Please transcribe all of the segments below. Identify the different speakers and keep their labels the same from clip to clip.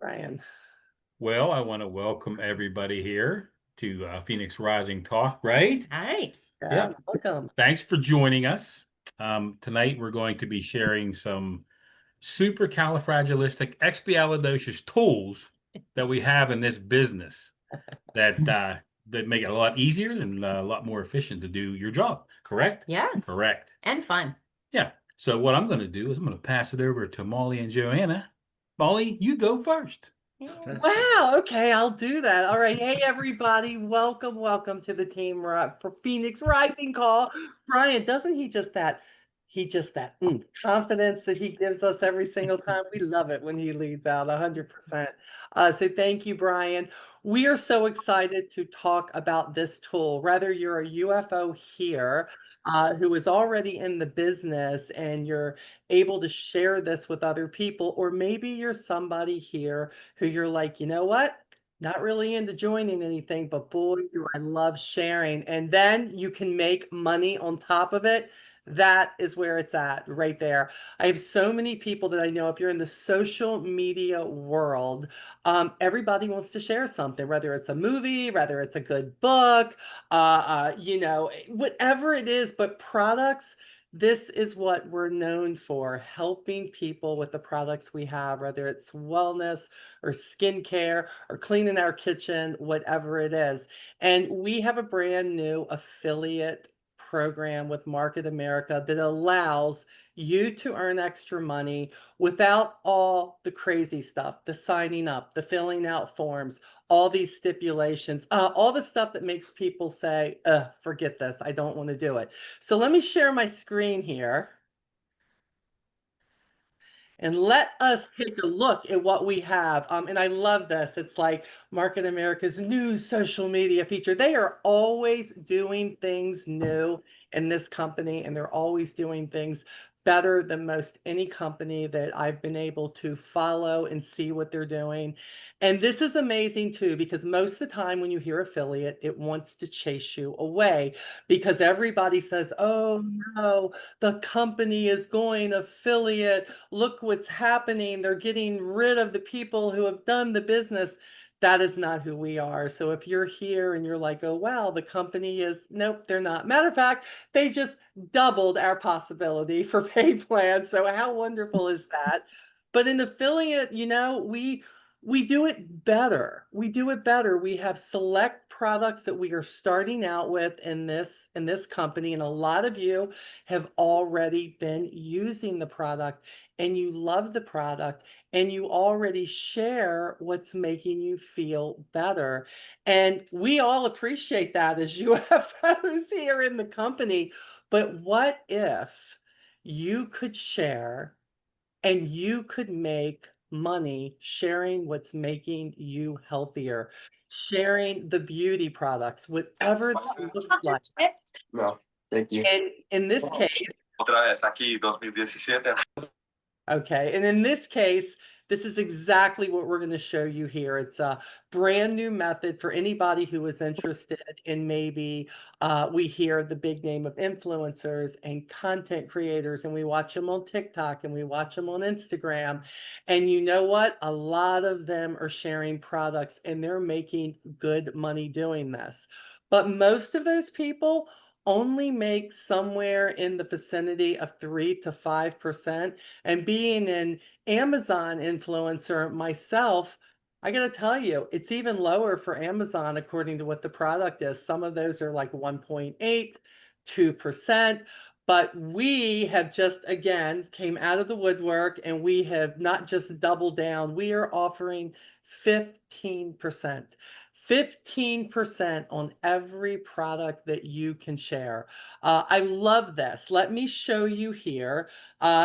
Speaker 1: Brian.
Speaker 2: Well, I want to welcome everybody here to Phoenix Rising Talk, right?
Speaker 1: Hi. Yeah,
Speaker 2: Yep.
Speaker 1: welcome.
Speaker 2: Thanks for joining us. Tonight, we're going to be sharing some supercalifragilisticexpialidocious tools that we have in this business that make it a lot easier and a lot more efficient to do your job. Correct?
Speaker 1: Yeah,
Speaker 2: Correct.
Speaker 1: and fun.
Speaker 2: Yeah. So what I'm going to do is I'm going to pass it over to Molly and Joanna. Molly, you go first.
Speaker 1: Yeah. Wow. Okay, I'll do that. All right. Hey, everybody. Welcome to the team for Phoenix Rising Call. Brian, doesn't he just that confidence that he gives us every single time? We love it when he leads out 100%. So thank you, Brian. We are so excited to talk about this tool. Whether you're a UFO here who is already in the business and you're able to share this with other people, or maybe you're somebody here who you're like, you know what? Not really into joining anything, but boy, do I love sharing. And then you can make money on top of it. That is where it's at right there. I have so many people that I know, if you're in the social media world, everybody wants to share something, whether it's a movie, whether it's a good book, whatever it is, but products. This is what we're known for, helping people with the products we have, whether it's wellness or skincare or cleaning our kitchen, whatever it is. And we have a brand new affiliate program with Market America that allows you to earn extra money without all the crazy stuff, the signing up, the filling out forms, all these stipulations, all the stuff that makes people say, forget this, I don't want to do it. So let me share my screen here. And let us take a look at what we have. And I love this. It's like Market America's new social media feature. They are always doing things new in this company, and they're always doing things better than most any company that I've been able to follow and see what they're doing. And this is amazing too, because most of the time when you hear affiliate, it wants to chase you away because everybody says, oh no, the company is going affiliate. Look what's happening. They're getting rid of the people who have done the business. That is not who we are. So if you're here and you're like, oh, wow, the company is, nope, they're not. Matter of fact, they just doubled our possibility for paid plans. So how wonderful is that? But in affiliate, we do it better. We do it better. We have select products that we are starting out with in this company, and a lot of you have already been using the product and you love the product and you already share what's making you feel better. And we all appreciate that as UFOs here in the company. But what if you could share and you could make money sharing what's making you healthier, sharing the beauty products, whatever that looks like?
Speaker 3: No, thank you.
Speaker 1: And in this case,
Speaker 3: Otra vez aquí, 2017.
Speaker 1: okay, and in this case, this is exactly what we're going to show you here. It's a brand new method for anybody who is interested in maybe we hear the big name of influencers and content creators, and we watch them on TikTok and we watch them on Instagram. And you know what? A lot of them are sharing products and they're making good money doing this. But most of those people only make somewhere in the vicinity of 3 to 5%. And being an Amazon influencer myself, I got to tell you, it's even lower for Amazon according to what the product is. Some of those are like 1.8, 2%. But we have just, again, came out of the woodwork and we have not just doubled down, we are offering 15%. 15% on every product that you can share. I love this. Let me show you here.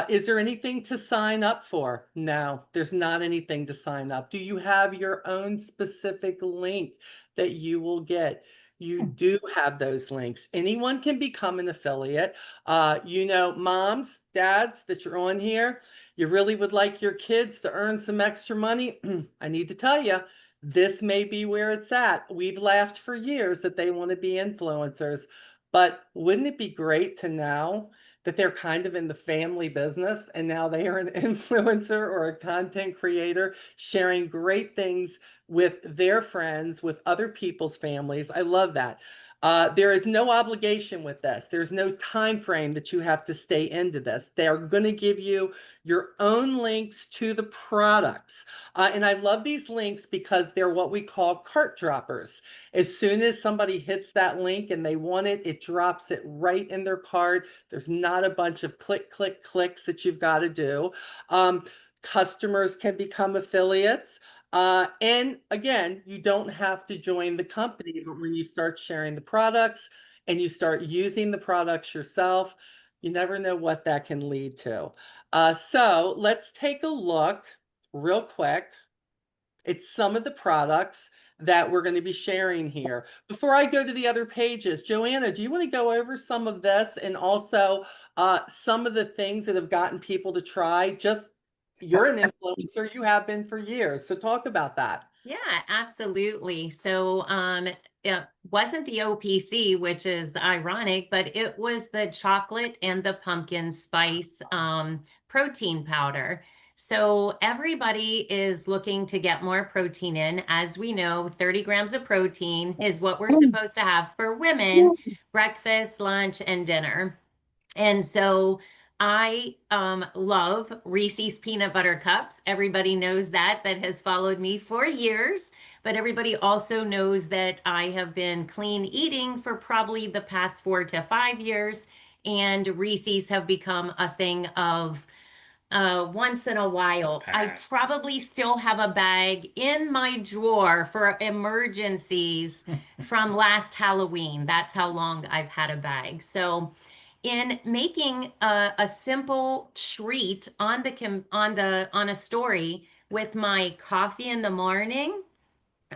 Speaker 1: Is there anything to sign up for? No, there's not anything to sign up. Do you have your own specific link that you will get? You do have those links. Anyone can become an affiliate. Moms, dads that you're on here, you really would like your kids to earn some extra money. I need to tell you, this may be where it's at. We've laughed for years that they want to be influencers, but wouldn't it be great to know that they're kind of in the family business and now they are an influencer or a content creator sharing great things with their friends, with other people's families. I love that. There is no obligation with this. There's no time frame that you have to stay into this. They are going to give you your own links to the products. And I love these links because they're what we call cart droppers. As soon as somebody hits that link and they want it, it drops it right in their cart. There's not a bunch of click, click, clicks that you've got to do. Customers can become affiliates. And again, you don't have to join the company, but when you start sharing the products and you start using the products yourself, you never know what that can lead to. So let's take a look real quick. It's some of the products that we're going to be sharing here. Before I go to the other pages, Joanna, do you want to go over some of this and also some of the things that have gotten people to try? Just you're an influencer, you have been for years, so talk about that.
Speaker 4: Yeah, absolutely. So, it wasn't the OPC, which is ironic, but it was the chocolate and the pumpkin spice protein powder. So everybody is looking to get more protein in. As we know, 30 grams of protein is what we're supposed to have for women, breakfast, lunch, and dinner. And so I love Reese's peanut butter cups. Everybody knows that has followed me for years. But everybody also knows that I have been clean eating for probably the past 4 to 5 years. And Reese's have become a thing of once in a while. I
Speaker 2: Past.
Speaker 4: probably still have a bag in my drawer for emergencies from last Halloween. That's how long I've had a bag. So in making a simple treat on on a story with my coffee in the morning,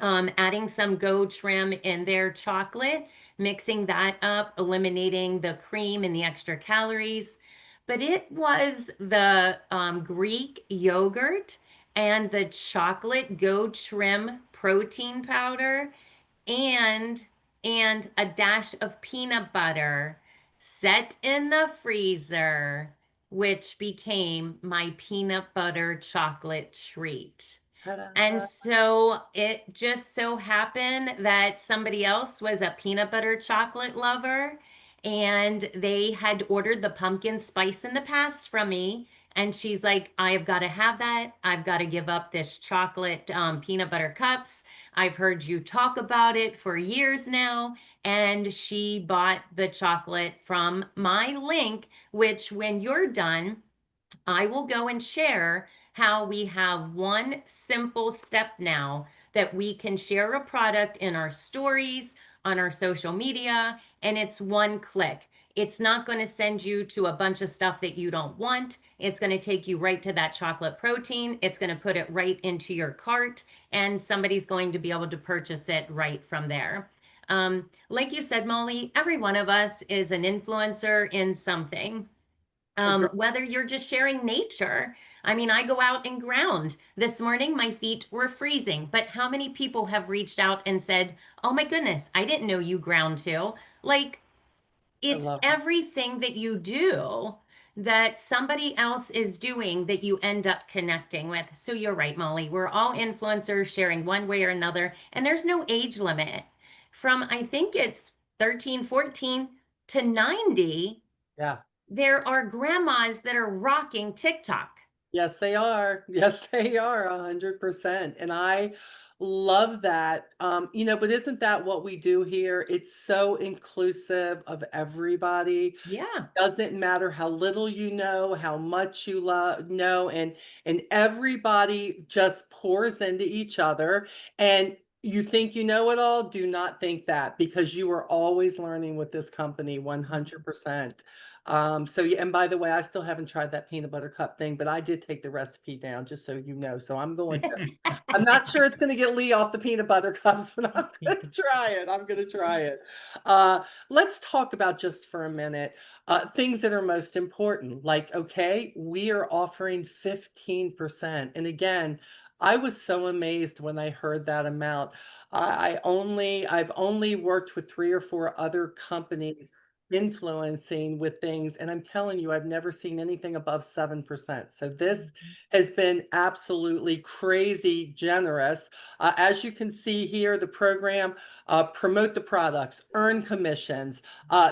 Speaker 4: adding some Go Trim in there chocolate, mixing that up, eliminating the cream and the extra calories. But it was the Greek yogurt and the chocolate Go Trim protein powder and a dash of peanut butter set in the freezer, which became my peanut butter chocolate treat. And
Speaker 1: Ta-da.
Speaker 4: so it just so happened that somebody else was a peanut butter chocolate lover and they had ordered the pumpkin spice in the past from me. And she's like, I have got to have that. I've got to give up this chocolate peanut butter cups. I've heard you talk about it for years now. And she bought the chocolate from my link, which when you're done, I will go and share how we have one simple step now that we can share a product in our stories, on our social media, and it's one click. It's not going to send you to a bunch of stuff that you don't want. It's going to take you right to that chocolate protein. It's going to put it right into your cart, and somebody's going to be able to purchase it right from there. Like you said, Molly, every one of us is an influencer in something. Whether you're just sharing nature. I mean, I go out and ground. This morning, my feet were freezing, but how many people have reached out and said, oh my goodness, I didn't know you ground too? Like,
Speaker 1: I
Speaker 4: it's
Speaker 1: love it.
Speaker 4: everything that you do that somebody else is doing that you end up connecting with. So you're right, Molly. We're all influencers sharing one way or another, and there's no age limit. From I think it's 13, 14 to 90,
Speaker 1: Yeah.
Speaker 4: there are grandmas that are rocking TikTok.
Speaker 1: Yes, they are. Yes, they are 100%. And I love that. But isn't that what we do here? It's so inclusive of everybody.
Speaker 4: Yeah.
Speaker 1: Doesn't matter how little you know, how much you know, and everybody just pours into each other. And you think you know it all, do not think that because you are always learning with this company 100%. So yeah, and by the way, I still haven't tried that peanut butter cup thing, but I did take the recipe down just so you know. So I'm not sure it's going to get Lee off the peanut butter cups, but I'm going to try it. I'm going to try it. Let's talk about just for a minute things that are most important. Like, okay, we are offering 15%. And again, I was so amazed when I heard that amount. I've only worked with 3 or 4 other companies influencing with things, and I'm telling you, I've never seen anything above 7%. So this has been absolutely crazy generous. As you can see here, the program, promote the products, earn commissions.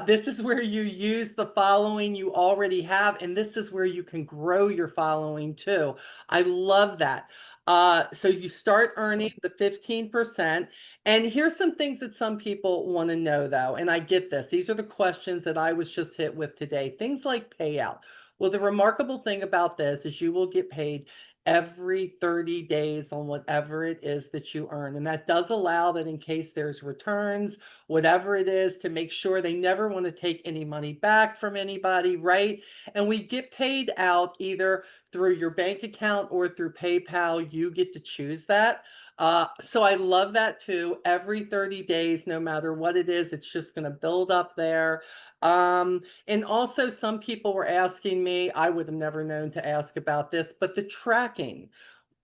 Speaker 1: This is where you use the following you already have, and this is where you can grow your following too. I love that. So you start earning the 15%. And here's some things that some people want to know, though, and I get this. These are the questions that I was just hit with today. Things like payout. Well, the remarkable thing about this is you will get paid every 30 days on whatever it is that you earn. And that does allow that in case there's returns, whatever it is, to make sure they never want to take any money back from anybody, right? And we get paid out either through your bank account or through PayPal. You get to choose that. So I love that too. Every 30 days, no matter what it is, it's just going to build up there. And also some people were asking me, I would have never known to ask about this, but the tracking.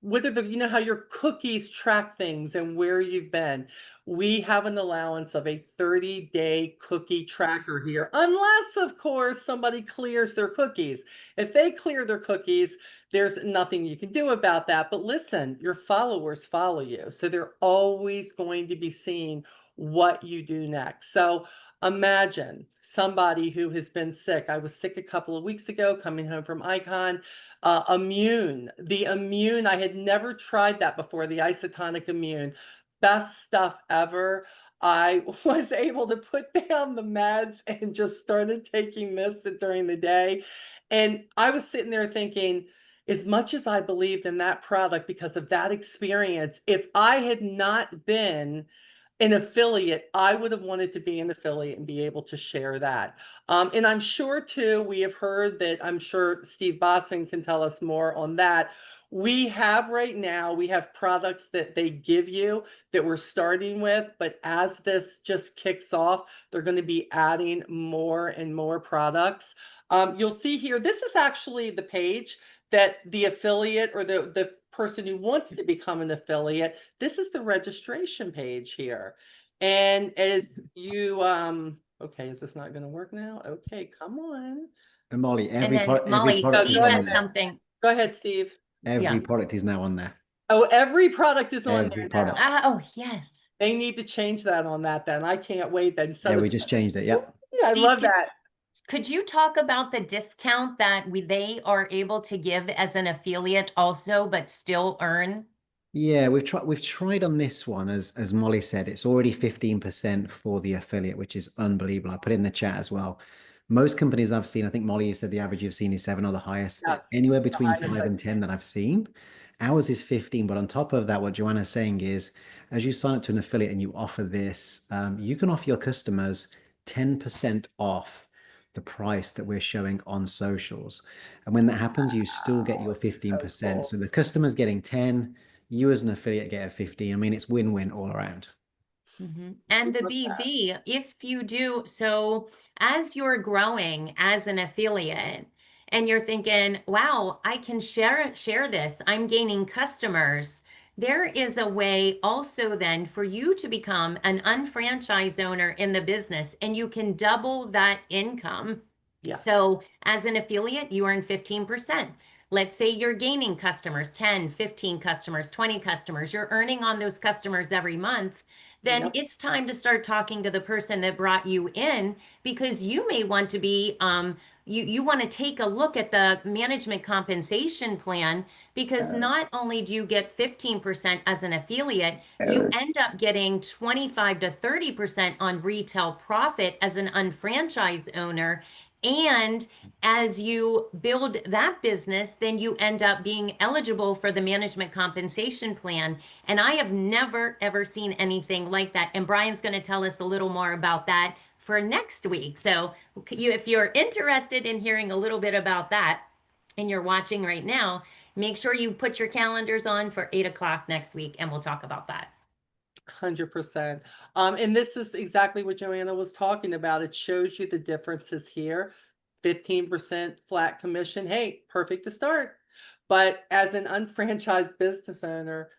Speaker 1: Whether the, you know how your cookies track things and where you've been. We have an allowance of a 30-day cookie tracker here, unless, of course, somebody clears their cookies. If they clear their cookies, there's nothing you can do about that. But listen, your followers follow you, so they're always going to be seeing what you do next. So imagine somebody who has been sick. I was sick a couple of weeks ago, coming home from Icon. Immune, the Immune, I had never tried that before, the isotonic Immune. Best stuff ever. I was able to put down the meds and just started taking this during the day. And I was sitting there thinking, as much as I believed in that product because of that experience, if I had not been an affiliate, I would have wanted to be an affiliate and be able to share that. And I'm sure too, we have heard that, I'm sure Steve Bosson can tell us more on that. We have right now, we have products that they give you that we're starting with, but as this just kicks off, they're going to be adding more and more products. You'll see here, this is actually the page that the affiliate or the person who wants to become an affiliate, this is the registration page here. And as you, okay, is this not going to work now? Okay, come on.
Speaker 5: And Molly,
Speaker 4: And
Speaker 5: every
Speaker 4: then
Speaker 5: product
Speaker 4: Molly,
Speaker 5: is
Speaker 4: Steve
Speaker 5: on
Speaker 4: has
Speaker 5: there.
Speaker 4: something.
Speaker 1: Go ahead, Steve.
Speaker 5: Every
Speaker 4: Yeah.
Speaker 5: product is now on there.
Speaker 1: Oh, every product is on
Speaker 5: Every
Speaker 1: there
Speaker 5: product.
Speaker 1: now.
Speaker 4: Oh, yes.
Speaker 1: They need to change that on that then. I can't wait then.
Speaker 5: Yeah, we just changed it. Yeah.
Speaker 1: I
Speaker 4: Steve,
Speaker 1: love that.
Speaker 4: Could you talk about the discount that they are able to give as an affiliate also, but still earn?
Speaker 5: Yeah, we've tried on this one, as Molly said, it's already 15% for the affiliate, which is unbelievable. I put it in the chat as well. Most companies I've seen, I think Molly, you said the average you've seen is 7 or the highest,
Speaker 1: Yes,
Speaker 5: anywhere
Speaker 1: the
Speaker 5: between
Speaker 1: highest
Speaker 5: 5 and
Speaker 1: I've
Speaker 5: 10 that I've seen. Ours is 15, but on top of that, what Joanna's saying is, as you sign up to an affiliate and you offer this, you can offer your customers 10% off the price that we're showing on socials. And when that happens, you still get your 15%. So the customer's getting 10, you as an affiliate get a 15. I mean, it's win-win all around.
Speaker 4: And the BV, if you do, so as you're growing as an affiliate and you're thinking, wow, I can share this, I'm gaining customers. There is a way also then for you to become an unfranchised owner in the business and you can double that income.
Speaker 1: Yes.
Speaker 4: So as an affiliate, you earn 15%. Let's say you're gaining customers, 10, 15 customers, 20 customers, you're earning on those customers every month. Then
Speaker 1: Yep.
Speaker 4: it's time to start talking to the person that brought you in because you may want to be, you want to take a look at the management compensation plan because not only do you get 15% as an affiliate, you end up getting 25 to 30% on retail profit as an unfranchised owner. And as you build that business, then you end up being eligible for the management compensation plan. And I have never, ever seen anything like that. And Brian's going to tell us a little more about that for next week. So if you're interested in hearing a little bit about that and you're watching right now, make sure you put your calendars on for 8 o'clock next week and we'll talk about that.
Speaker 1: 100%. And this is exactly what Joanna was talking about. It shows you the differences here. 15% flat commission. Hey, perfect to start. But as an unfranchised business owner,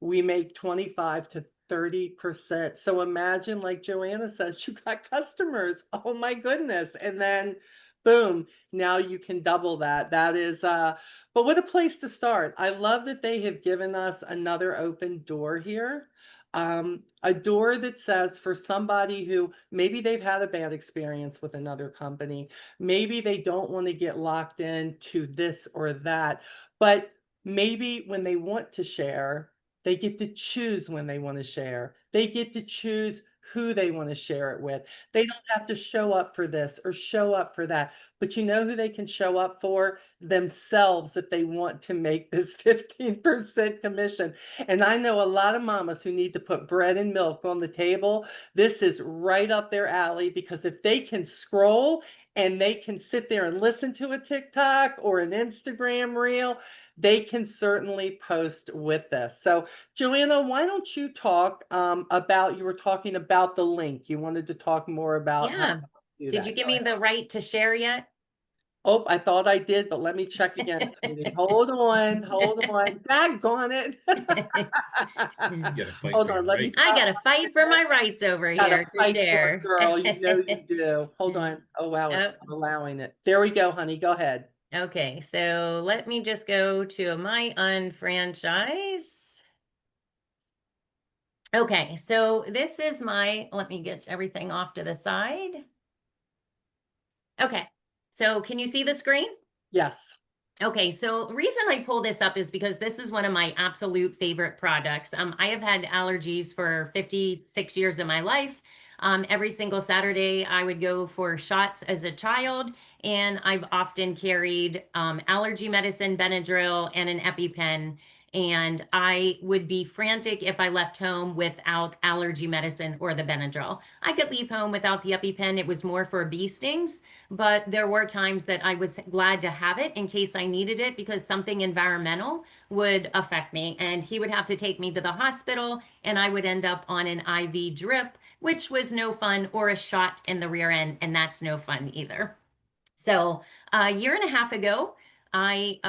Speaker 1: we make 25 to 30%. So imagine, like Joanna says, you got customers. Oh my goodness. And then boom, now you can double that. That is but what a place to start. I love that they have given us another open door here. A door that says for somebody who maybe they've had a bad experience with another company, maybe they don't want to get locked into this or that, but maybe when they want to share, they get to choose when they want to share. They get to choose who they want to share it with. They don't have to show up for this or show up for that. But you know who they can show up for? Themselves if they want to make this 15% commission. And I know a lot of mamas who need to put bread and milk on the table. This is right up their alley because if they can scroll and they can sit there and listen to a TikTok or an Instagram reel, they can certainly post with this. So Joanna, why don't you talk about, you were talking about the link. You wanted to talk more about how
Speaker 4: Yeah.
Speaker 1: to do
Speaker 4: Did
Speaker 1: that.
Speaker 4: you give
Speaker 1: Go
Speaker 4: me
Speaker 1: ahead.
Speaker 4: the right to share yet?
Speaker 1: Oh, I thought I did, but let me check again, sweetie. Hold on, hold on. Daggone it.
Speaker 2: You gotta fight
Speaker 1: Hold
Speaker 2: for your
Speaker 1: on, let me
Speaker 2: rights.
Speaker 4: I
Speaker 1: stop.
Speaker 4: gotta fight for my rights over
Speaker 1: Gotta
Speaker 4: here to
Speaker 1: fight for it,
Speaker 4: share.
Speaker 1: girl. You know you do. Hold on. Oh, wow, it's
Speaker 4: Oh,
Speaker 1: not allowing it. There we go, honey. Go ahead.
Speaker 4: okay, so let me just go to my unfranchise. Okay, so this is my, let me get everything off to the side. Okay, so can you see the screen?
Speaker 1: Yes.
Speaker 4: Okay, so the reason I pull this up is because this is one of my absolute favorite products. I have had allergies for 56 years of my life. Every single Saturday, I would go for shots as a child, and I've often carried allergy medicine, Benadryl, and an EpiPen. And I would be frantic if I left home without allergy medicine or the Benadryl. I could leave home without the EpiPen. It was more for bee stings, but there were times that I was glad to have it in case I needed it because something environmental would affect me. And he would have to take me to the hospital and I would end up on an IV drip, which was no fun, or a shot in the rear end, and that's no fun either. So a year and a half ago, I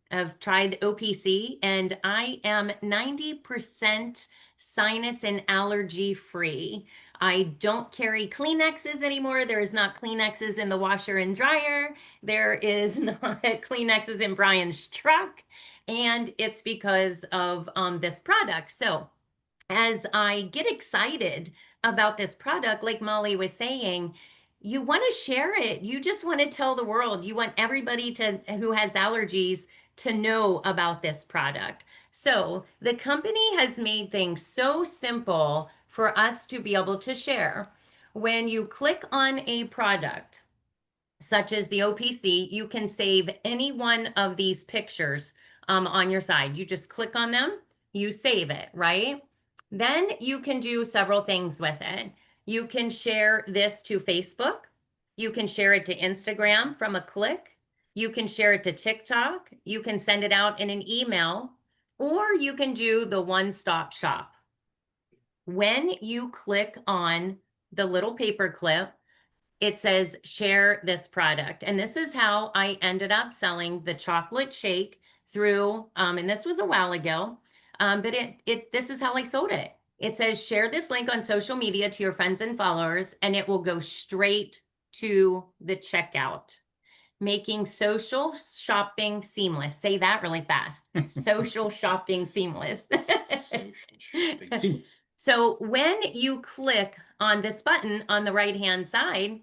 Speaker 4: have tried OPC and I am 90% sinus and allergy free. I don't carry Kleenexes anymore. There is not Kleenexes in the washer and dryer. There is not Kleenexes in Brian's truck. And it's because of this product. So as I get excited about this product, like Molly was saying, you want to share it. You just want to tell the world. You want everybody to who has allergies to know about this product. So the company has made things so simple for us to be able to share. When you click on a product, such as the OPC, you can save any one of these pictures on your side. You just click on them, you save it, right? Then you can do several things with it. You can share this to Facebook. You can share it to Instagram from a click. You can share it to TikTok. You can send it out in an email, or you can do the one-stop shop. When you click on the little paper clip, it says share this product. And this is how I ended up selling the chocolate shake through, and this was a while ago, but this is how I sold it. It says share this link on social media to your friends and followers, and it will go straight to the checkout, making social shopping seamless. Say that really fast. Social shopping seamless.
Speaker 2: Social shopping. Seamless.
Speaker 4: So when you click on this button on the right-hand side,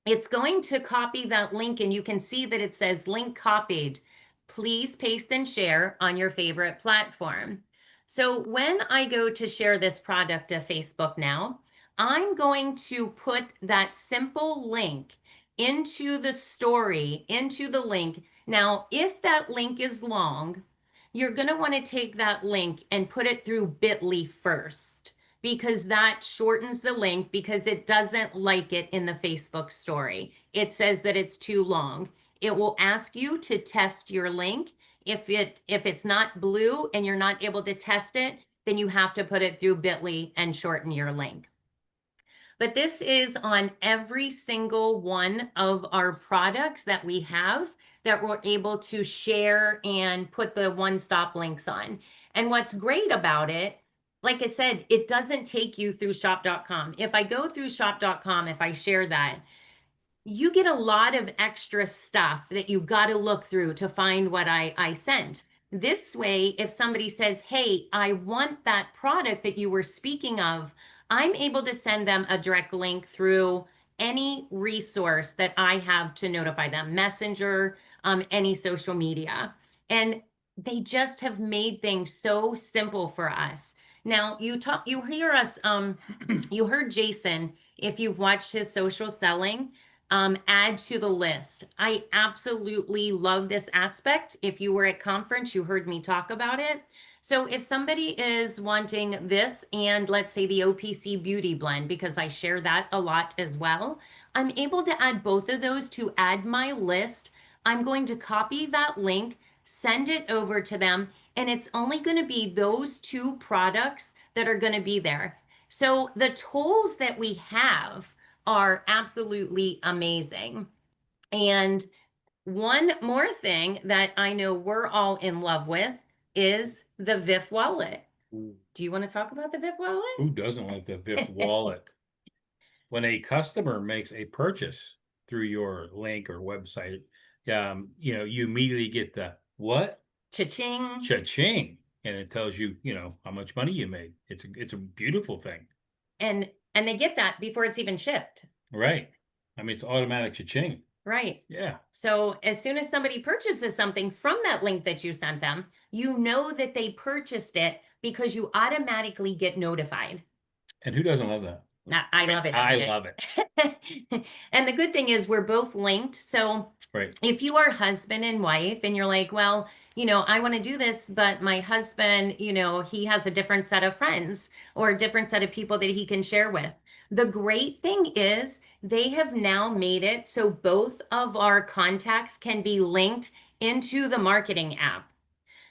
Speaker 4: it's going to copy that link, and you can see that it says link copied. Please paste and share on your favorite platform. So when I go to share this product to Facebook now, I'm going to put that simple link into the story, into the link. Now, if that link is long, you're going to want to take that link and put it through Bitly first, because that shortens the link because it doesn't like it in the Facebook story. It says that it's too long. It will ask you to test your link. If it's not blue and you're not able to test it, then you have to put it through Bitly and shorten your link. But this is on every single one of our products that we have that we're able to share and put the one-stop links on. And what's great about it like I said, it doesn't take you through shop.com. If I go through shop.com, if I share that, you get a lot of extra stuff that you got to look through to find what I sent. This way, if somebody says, hey, I want that product that you were speaking of, I'm able to send them a direct link through any resource that I have to notify them, Messenger, any social media. And they just have made things so simple for us. Now, you hear us, you heard Jason, if you've watched his social selling, add to the list. I absolutely love this aspect. If you were at conference, you heard me talk about it. So if somebody is wanting this and let's say the OPC beauty blend, because I share that a lot as well, I'm able to add both of those to add my list. I'm going to copy that link, send it over to them, and it's only going to be those two products that are going to be there. So the tools that we have are absolutely amazing. And one more thing that I know we're all in love with is the VIF wallet.
Speaker 2: Ooh,
Speaker 4: Do you want to talk about the VIF wallet?
Speaker 2: who doesn't like the VIF wallet? When a customer makes a purchase through your link or website, you immediately get the what?
Speaker 4: Cha-ching.
Speaker 2: Cha-ching. And it tells you, how much money you made. It's a beautiful thing.
Speaker 4: And they get that before it's even shipped.
Speaker 2: Right. I mean, it's automatic cha-ching.
Speaker 4: Right.
Speaker 2: Yeah.
Speaker 4: So as soon as somebody purchases something from that link that you sent them, you know that they purchased it because you automatically get notified.
Speaker 2: And who doesn't love that?
Speaker 4: I love it.
Speaker 2: I love it.
Speaker 4: And the good thing is we're both linked. So
Speaker 2: Right.
Speaker 4: if you are husband and wife and you're like, well, I want to do this, but my husband, he has a different set of friends or a different set of people that he can share with. The great thing is they have now made it so both of our contacts can be linked into the marketing app.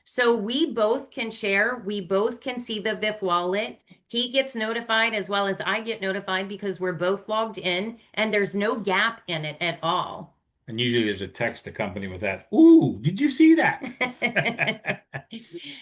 Speaker 4: So we both can share, we both can see the VIF wallet. He gets notified as well as I get notified because we're both logged in and there's no gap in it at all.
Speaker 2: And usually there's a text accompanied with that. Ooh, did you see that?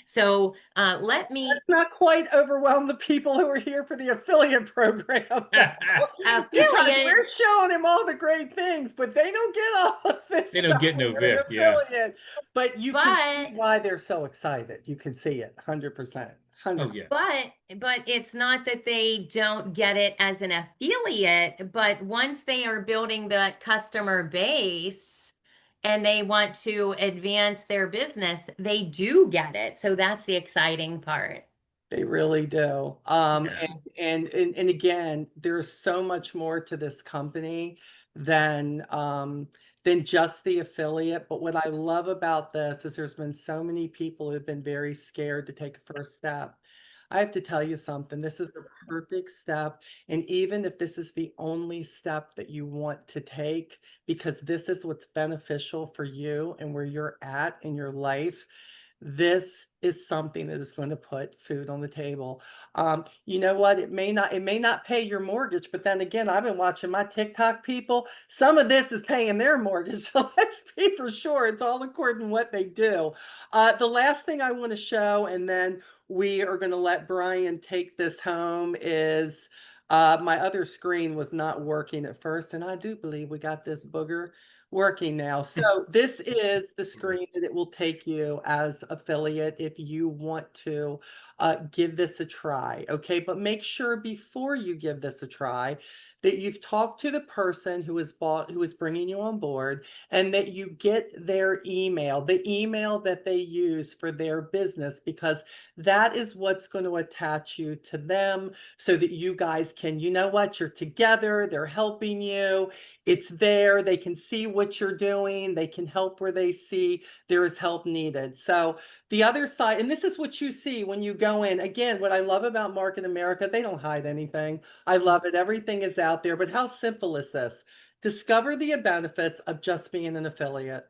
Speaker 4: So let me
Speaker 1: not quite overwhelm the people who are here for the affiliate program. Because we're showing them all the great things, but they don't get all of this.
Speaker 2: They don't get no VIF, yeah.
Speaker 1: But you can see why they're so excited. You can see it 100%.
Speaker 2: Oh, yeah.
Speaker 4: But it's not that they don't get it as an affiliate, but once they are building the customer base and they want to advance their business, they do get it. So that's the exciting part.
Speaker 1: They really do.
Speaker 2: Yeah.
Speaker 1: And again, there's so much more to this company than just the affiliate. But what I love about this is there's been so many people who have been very scared to take a first step. I have to tell you something. This is the perfect step. And even if this is the only step that you want to take, because this is what's beneficial for you and where you're at in your life, this is something that is going to put food on the table. You know what? It may not pay your mortgage, but then again, I've been watching my TikTok people. Some of this is paying their mortgage. So let's be for sure. It's all according to what they do. The last thing I want to show, and then we are going to let Brian take this home, is my other screen was not working at first. And I do believe we got this booger working now. So this is the screen that it will take you as affiliate if you want to give this a try. Okay, but make sure before you give this a try that you've talked to the person who is bringing you on board, and that you get their email, the email that they use for their business, because that is what's going to attach you to them so that you guys can, you know what, you're together, they're helping you. It's there. They can see what you're doing. They can help where they see there is help needed. So the other side, and this is what you see when you go in. Again, what I love about Market America, they don't hide anything. I love it. Everything is out there. But how simple is this? Discover the benefits of just being an affiliate.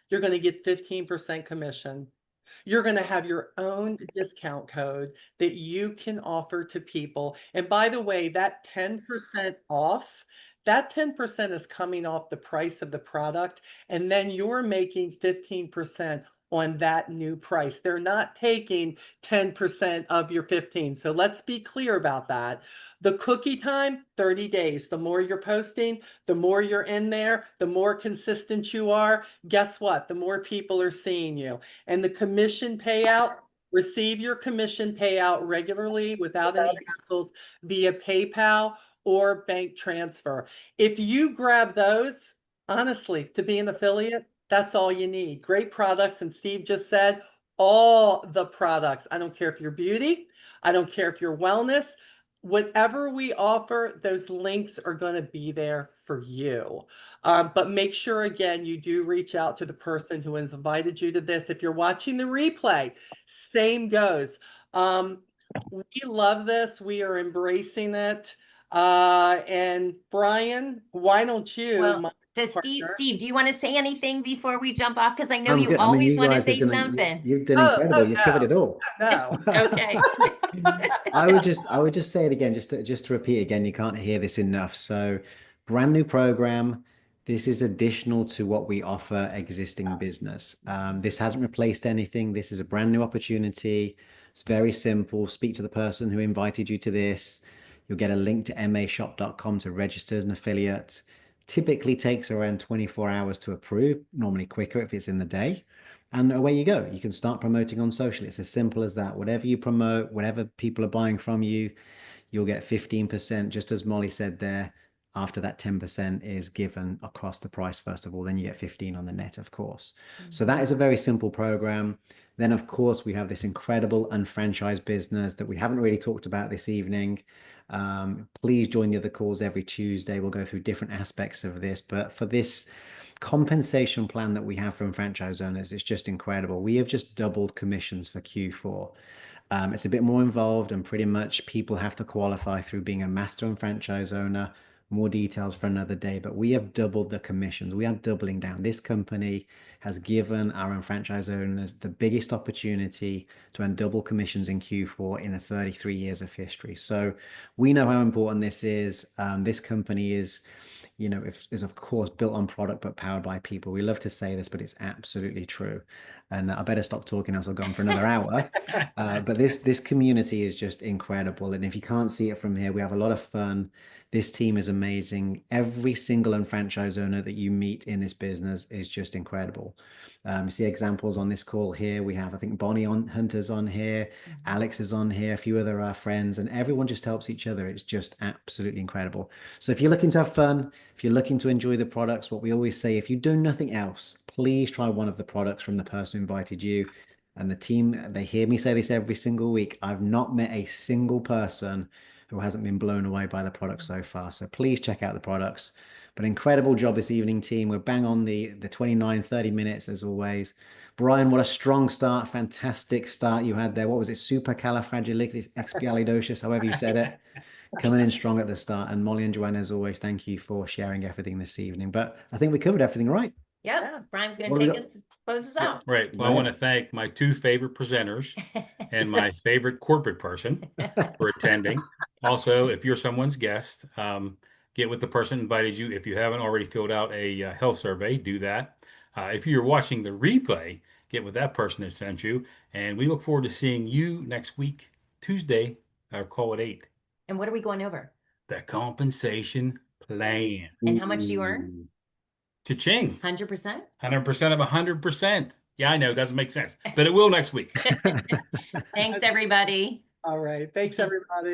Speaker 1: You're going to get 15% commission. You're going to have your own discount code that you can offer to people. And by the way, that 10% off, that 10% is coming off the price of the product, and then you're making 15% on that new price. They're not taking 10% of your 15. So let's be clear about that. The cookie time, 30 days. The more you're posting, the more you're in there, the more consistent you are. Guess what? The more people are seeing you. And the commission payout, receive your commission payout regularly without any hassles via PayPal or bank transfer. If you grab those, honestly, to be an affiliate, that's all you need. Great products. And Steve just said, all the products. I don't care if you're beauty. I don't care if you're wellness. Whatever we offer, those links are going to be there for you. But make sure, again, you do reach out to the person who has invited you to this. If you're watching the replay, same goes. We love this. We are embracing it. And Brian, why don't you,
Speaker 4: Well,
Speaker 1: my
Speaker 4: does
Speaker 1: partner?
Speaker 4: Steve, do you want to say anything before we jump off? Because I know
Speaker 5: I'm
Speaker 4: you
Speaker 5: good. I mean,
Speaker 4: always
Speaker 5: you
Speaker 4: want to
Speaker 5: guys have
Speaker 4: say
Speaker 5: done
Speaker 4: something.
Speaker 5: you've done
Speaker 1: Oh,
Speaker 5: incredible. You've covered it all.
Speaker 1: no.
Speaker 4: Okay.
Speaker 5: I would just say it again, just to repeat again, you can't hear this enough. So brand new program. This is additional to what we offer existing business. This hasn't replaced anything. This is a brand new opportunity. It's very simple. Speak to the person who invited you to this. You'll get a link to mashop.com to register as an affiliate. Typically takes around 24 hours to approve, normally quicker if it's in the day. And away you go. You can start promoting on social. It's as simple as that. Whatever you promote, whatever people are buying from you, you'll get 15%, just as Molly said there. After that 10% is given across the price, first of all, then you get 15 on the net, of course. So that is a very simple program. Then, of course, we have this incredible unfranchised business that we haven't really talked about this evening. Please join the other calls every Tuesday. We'll go through different aspects of this. But for this compensation plan that we have from franchise owners, it's just incredible. We have just doubled commissions for Q4. It's a bit more involved, and pretty much people have to qualify through being a master and franchise owner. More details for another day, but we have doubled the commissions. We are doubling down. This company has given our franchise owners the biggest opportunity to earn double commissions in Q4 in the 33 years of history. So we know how important this is. This company is, is of course built on product but powered by people. We love to say this, but it's absolutely true. And I better stop talking else I'll go on for another hour. But this community is just incredible. And if you can't see it from here, we have a lot of fun. This team is amazing. Every single franchise owner that you meet in this business is just incredible. You see examples on this call here. We have, I think, Bonnie Hunter's on here. Alex is on here, a few other our friends, and everyone just helps each other. It's just absolutely incredible. So if you're looking to have fun, if you're looking to enjoy the products, what we always say, if you do nothing else, please try one of the products from the person who invited you. And the team, they hear me say this every single week. I've not met a single person who hasn't been blown away by the product so far. So please check out the products. But incredible job this evening, team. We're bang on the 29, 30 minutes as always. Brian, what a strong start. Fantastic start you had there. What was it? Supercalifragilisticexpialidocious, however you said it. Coming in strong at the start. And Molly and Joanna, as always, thank you for sharing everything this evening. But I think we covered everything right.
Speaker 4: Yep. Brian's going
Speaker 5: What
Speaker 4: to
Speaker 5: do we
Speaker 4: take us, close us out.
Speaker 2: Right. Well, I want to thank my two favorite presenters and my favorite corporate person for attending. Also, if you're someone's guest, get with the person who invited you. If you haven't already filled out a health survey, do that. If you're watching the replay, get with that person that sent you. And we look forward to seeing you next week, Tuesday, our call at 8.
Speaker 4: And what are we going over?
Speaker 2: The compensation plan.
Speaker 4: And how much do you earn?
Speaker 5: Ooh.
Speaker 2: Cha-ching.
Speaker 4: 100%?
Speaker 2: 100% of 100%. Yeah, I know, it doesn't make sense, but it will next week.
Speaker 4: Thanks, everybody.
Speaker 1: All right. Thanks, everybody.